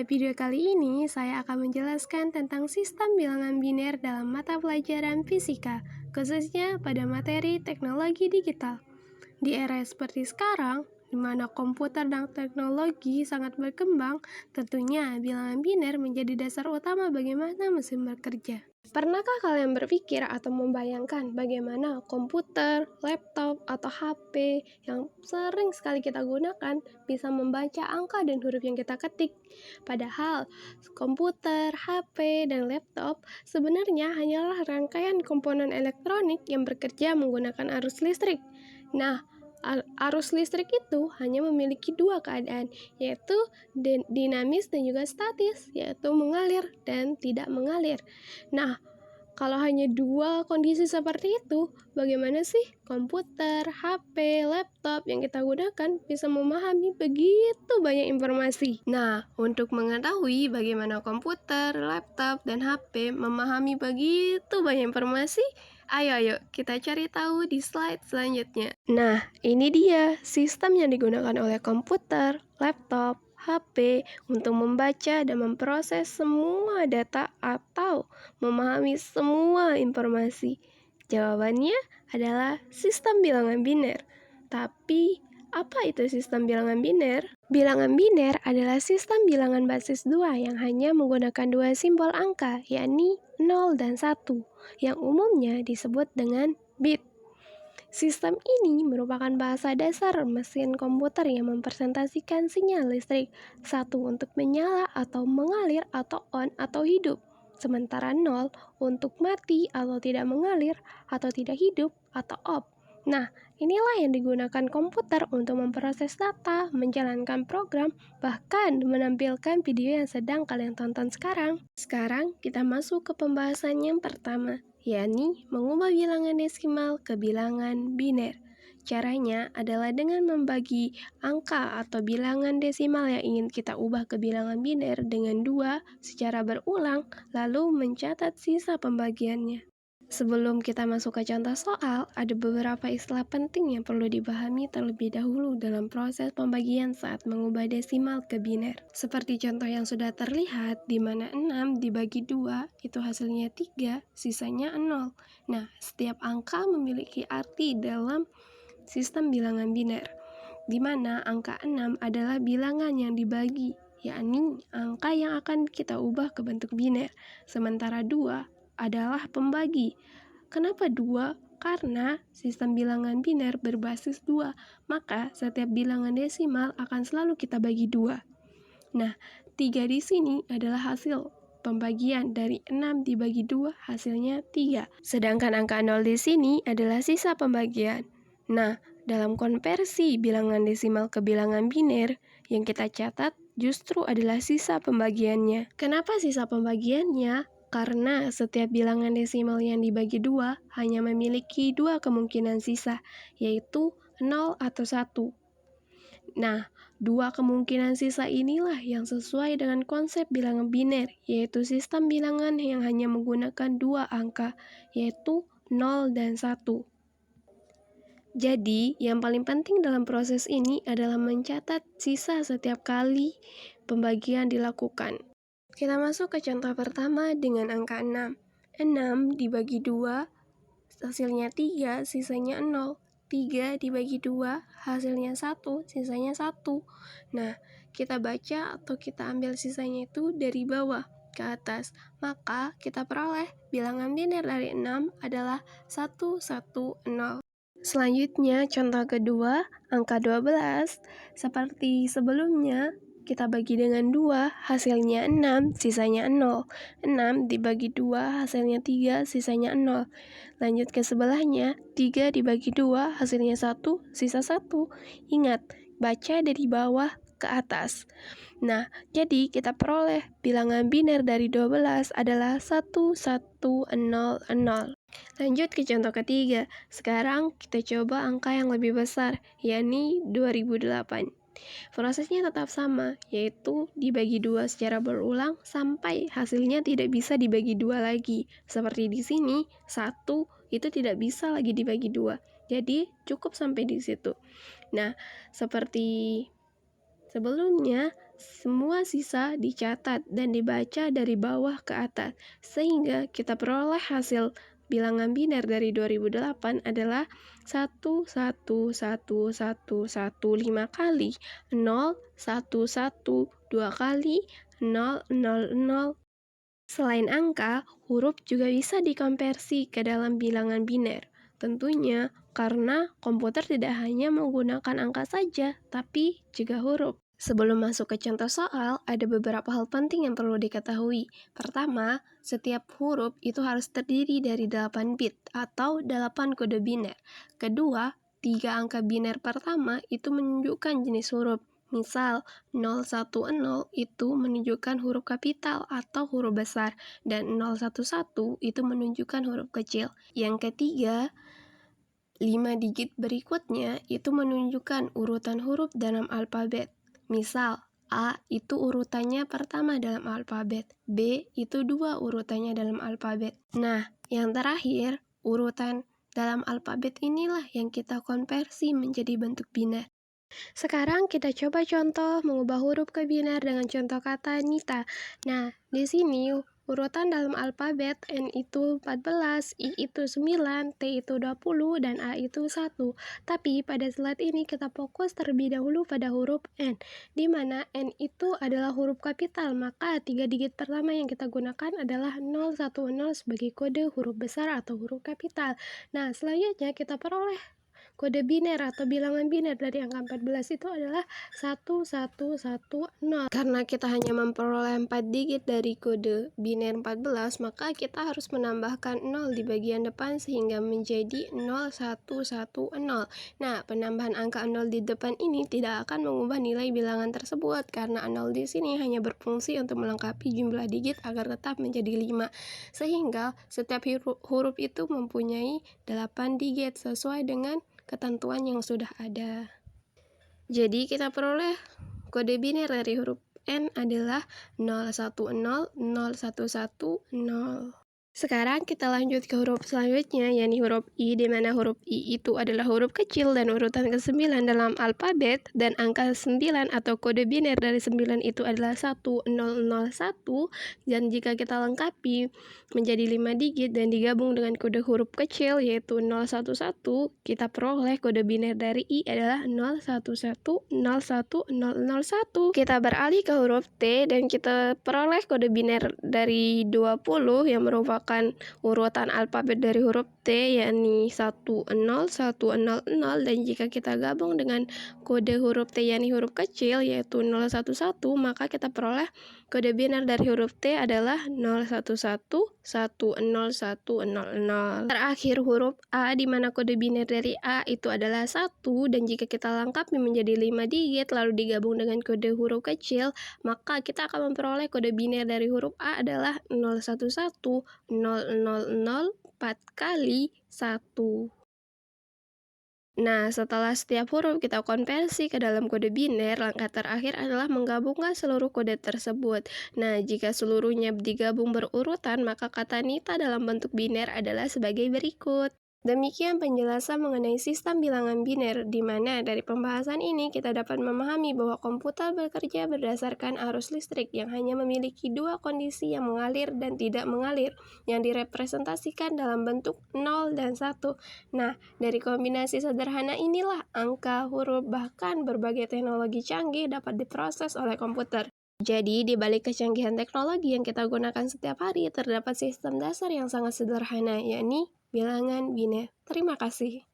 Pada video kali ini, saya akan menjelaskan tentang sistem bilangan biner dalam mata pelajaran fisika, khususnya pada materi teknologi digital. Di era seperti sekarang, di mana komputer dan teknologi sangat berkembang, tentunya bilangan biner menjadi dasar utama bagaimana mesin bekerja. Pernahkah kalian berpikir atau membayangkan bagaimana komputer, laptop, atau HP yang sering sekali kita gunakan bisa membaca angka dan huruf yang kita ketik? Padahal, komputer, HP, dan laptop sebenarnya hanyalah rangkaian komponen elektronik yang bekerja menggunakan arus listrik. Nah, arus listrik itu hanya memiliki dua keadaan, yaitu dinamis dan juga statis, yaitu mengalir dan tidak mengalir. Nah, kalau hanya dua kondisi seperti itu, bagaimana sih komputer, HP, laptop yang kita gunakan bisa memahami begitu banyak informasi? Nah, untuk mengetahui bagaimana komputer, laptop, dan HP memahami begitu banyak informasi, ayo kita cari tahu di slide selanjutnya. Nah, ini dia sistem yang digunakan oleh komputer, laptop, HP untuk membaca dan memproses semua data atau memahami semua informasi. Jawabannya adalah sistem bilangan biner. Tapi, apa itu sistem bilangan biner? Bilangan biner adalah sistem bilangan basis 2 yang hanya menggunakan dua simbol angka, yakni 0 dan 1, yang umumnya disebut dengan bit. Sistem ini merupakan bahasa dasar mesin komputer yang mempresentasikan sinyal listrik, satu untuk menyala atau mengalir atau on atau hidup, sementara 0 untuk mati atau tidak mengalir atau tidak hidup atau off. Nah, inilah yang digunakan komputer untuk memproses data, menjalankan program, bahkan menampilkan video yang sedang kalian tonton sekarang. Sekarang kita masuk ke pembahasan yang pertama, yakni mengubah bilangan desimal ke bilangan biner. Caranya adalah dengan membagi angka atau bilangan desimal yang ingin kita ubah ke bilangan biner dengan 2 secara berulang, lalu mencatat sisa pembagiannya. Sebelum kita masuk ke contoh soal, ada beberapa istilah penting yang perlu dipahami terlebih dahulu dalam proses pembagian saat mengubah desimal ke biner. Seperti contoh yang sudah terlihat, di mana 6 dibagi 2 itu hasilnya 3, sisanya 0. Nah, setiap angka memiliki arti dalam sistem bilangan biner, di mana angka 6 adalah bilangan yang dibagi, yakni angka yang akan kita ubah ke bentuk biner, sementara 2 adalah pembagi. Kenapa 2? Karena sistem bilangan biner berbasis 2, maka setiap bilangan desimal akan selalu kita bagi 2. Nah, 3 di sini adalah hasil pembagian dari 6 dibagi 2 hasilnya 3. Sedangkan angka 0 di sini adalah sisa pembagian. Nah, dalam konversi bilangan desimal ke bilangan biner, yang kita catat justru adalah sisa pembagiannya. Kenapa sisa pembagiannya? Karena setiap bilangan desimal yang dibagi 2 hanya memiliki 2 kemungkinan sisa, yaitu 0 atau 1. Nah, 2 kemungkinan sisa inilah yang sesuai dengan konsep bilangan biner, yaitu sistem bilangan yang hanya menggunakan 2 angka, yaitu 0 dan 1. Jadi, yang paling penting dalam proses ini adalah mencatat sisa setiap kali pembagian dilakukan. Kita masuk ke contoh pertama dengan angka 6. 6 dibagi 2, hasilnya 3, sisanya 0. 3 dibagi 2, hasilnya 1, sisanya 1. Nah, kita baca atau kita ambil sisanya itu dari bawah ke atas. Maka, kita peroleh bilangan biner dari 6 adalah 110. Selanjutnya, contoh kedua, angka 12. Seperti sebelumnya, kita bagi dengan 2, hasilnya 6, sisanya 0. 6 dibagi 2, hasilnya 3, sisanya 0. Lanjut ke sebelahnya, 3 dibagi 2, hasilnya 1, sisa 1. Ingat, baca dari bawah ke atas. Nah, jadi kita peroleh bilangan biner dari 12 adalah 1100. Lanjut ke contoh ketiga. Sekarang kita coba angka yang lebih besar, yakni 2008. Prosesnya tetap sama, yaitu dibagi 2 secara berulang sampai hasilnya tidak bisa dibagi 2 lagi. Seperti di sini, 1 itu tidak bisa lagi dibagi 2. Jadi cukup sampai di situ. Nah, seperti sebelumnya, semua sisa dicatat dan dibaca dari bawah ke atas, sehingga kita peroleh hasil bilangan biner dari 2008 adalah 11111 kali, 011 2 kali, 000. Selain angka, huruf juga bisa dikonversi ke dalam bilangan biner. Tentunya karena komputer tidak hanya menggunakan angka saja, tapi juga huruf. Sebelum masuk ke contoh soal, ada beberapa hal penting yang perlu diketahui. Pertama, setiap huruf itu harus terdiri dari 8 bit atau 8 kode biner. Kedua, 3 angka biner pertama itu menunjukkan jenis huruf. Misal, 010 itu menunjukkan huruf kapital atau huruf besar, dan 011 itu menunjukkan huruf kecil. Yang ketiga, 5 digit berikutnya itu menunjukkan urutan huruf dalam alfabet. Misal, A itu urutannya pertama dalam alfabet, B itu 2 urutannya dalam alfabet. Nah, yang terakhir, urutan dalam alfabet inilah yang kita konversi menjadi bentuk biner. Sekarang kita coba contoh mengubah huruf ke biner dengan contoh kata Nita. Nah, di sini urutan dalam alfabet N itu 14, I itu 9, T itu 20, dan A itu 1. Tapi pada slide ini kita fokus terlebih dahulu pada huruf N, di mana N itu adalah huruf kapital, maka 3 digit pertama yang kita gunakan adalah 010 sebagai kode huruf besar atau huruf kapital. Nah, selanjutnya kita peroleh kode biner atau bilangan biner dari angka 14 itu adalah 1110. Karena kita hanya memperoleh 4 digit dari kode biner 14, maka kita harus menambahkan 0 di bagian depan sehingga menjadi 0110. Nah, penambahan angka 0 di depan ini tidak akan mengubah nilai bilangan tersebut karena 0 di sini hanya berfungsi untuk melengkapi jumlah digit agar tetap menjadi 5. Sehingga setiap huruf itu mempunyai 8 digit sesuai dengan ketentuan yang sudah ada. Jadi kita peroleh kode biner dari huruf N adalah 010, 011, 0. Sekarang kita lanjut ke huruf selanjutnya, yakni huruf I, di mana huruf I itu adalah huruf kecil dan urutan ke-9 dalam alfabet, dan angka 9 atau kode biner dari 9 itu adalah 1001, dan jika kita lengkapi menjadi 5 digit dan digabung dengan kode huruf kecil yaitu 011, kita peroleh kode biner dari I adalah 01101001. Kita beralih ke huruf T dan kita peroleh kode biner dari 20 yang merupakan urutan alfabet dari huruf T, yakni 101000, dan jika kita gabung dengan kode huruf T yakni huruf kecil yaitu 011, maka kita peroleh kode biner dari huruf T adalah 01110100. Terakhir huruf A, di mana kode biner dari A itu adalah 1, dan jika kita lengkapi menjadi 5 digit lalu digabung dengan kode huruf kecil, maka kita akan memperoleh kode biner dari huruf A adalah 0110000 4 kali 1. Nah, setelah setiap huruf kita konversi ke dalam kode biner, langkah terakhir adalah menggabungkan seluruh kode tersebut. Nah, jika seluruhnya digabung berurutan, maka kata Nita dalam bentuk biner adalah sebagai berikut. Demikian penjelasan mengenai sistem bilangan biner, di mana dari pembahasan ini kita dapat memahami bahwa komputer bekerja berdasarkan arus listrik yang hanya memiliki 2 kondisi yang mengalir dan tidak mengalir, yang direpresentasikan dalam bentuk 0 dan 1. Nah, dari kombinasi sederhana inilah angka, huruf, bahkan berbagai teknologi canggih dapat diproses oleh komputer. Jadi, di balik kecanggihan teknologi yang kita gunakan setiap hari, terdapat sistem dasar yang sangat sederhana, yakni bilangan biner. Terima kasih.